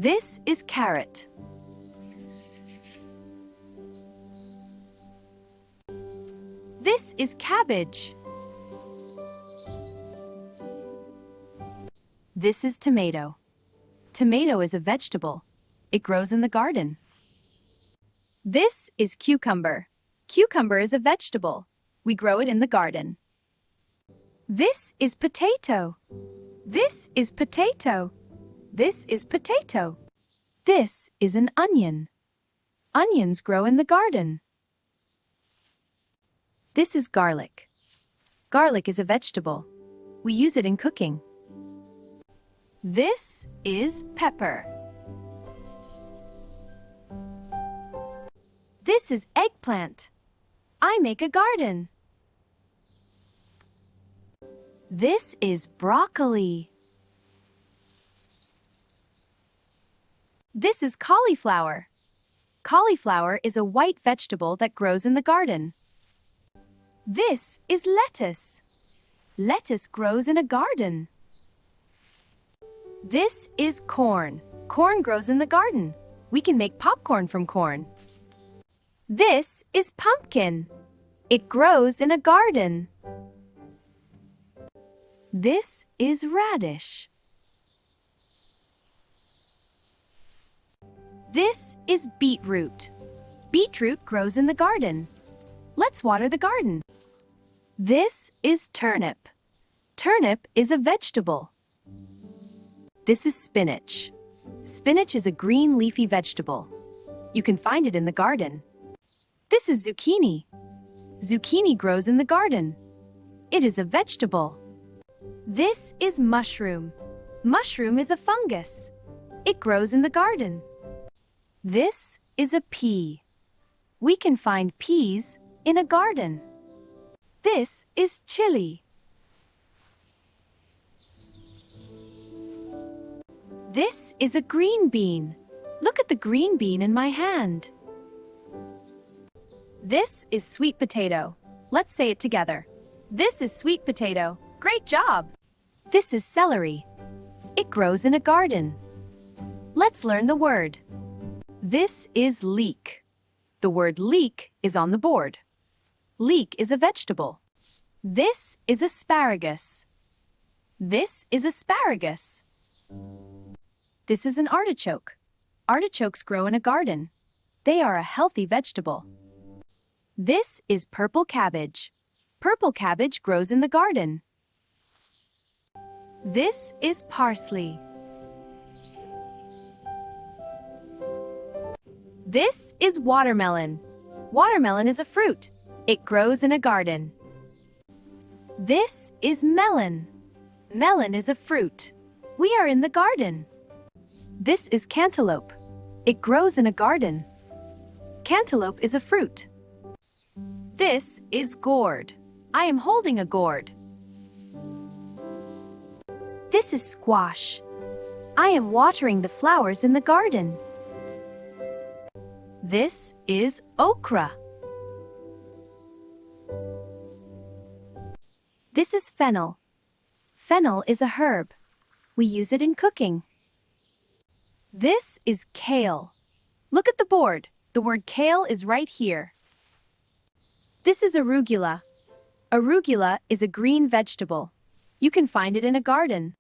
This is carrot. This is cabbage. This is tomato. Tomato is a vegetable. It grows in the garden. This is cucumber. Cucumber is a vegetable. We grow it in the garden. This is potato. This is potato. This is potato. This is an onion. Onions grow in the garden. This is garlic. Garlic is a vegetable. We use it in cooking. This is pepper. This is eggplant. I make a garden. This is broccoli. This is cauliflower. Cauliflower is a white vegetable that grows in the garden. This is lettuce. Lettuce grows in a garden. This is corn. Corn grows in the garden. We can make popcorn from corn. This is pumpkin. It grows in a garden. This is radish. This is beetroot. Beetroot grows in the garden. Let's water the garden. This is turnip. Turnip is a vegetable. This is spinach. Spinach is a green leafy vegetable. You can find it in the garden. This is zucchini. Zucchini grows in the garden. It is a vegetable. This is mushroom. Mushroom is a fungus. It grows in the garden. This is a pea. We can find peas in a garden. This is chili. This is a green bean. Look at the green bean in my hand. This is sweet potato. Let's say it together. This is sweet potato. Great job! This is celery. It grows in a garden. Let's learn the word. This is leek. The word leek is on the board. Leek is a vegetable. This is asparagus. This is asparagus. This is an artichoke. Artichokes grow in a garden. They are a healthy vegetable. This is purple cabbage. Purple cabbage grows in the garden. This is parsley. This is watermelon. Watermelon is a fruit. It grows in a garden. This is melon. Melon is a fruit. We are in the garden. This is cantaloupe. It grows in a garden. Cantaloupe is a fruit. This is gourd. I am holding a gourd. This is squash. I am watering the flowers in the garden. This is okra. This is fennel. Fennel is a herb. We use it in cooking. This is kale. Look at the board. The word kale is right here. This is arugula. Arugula is a green vegetable. You can find it in a garden.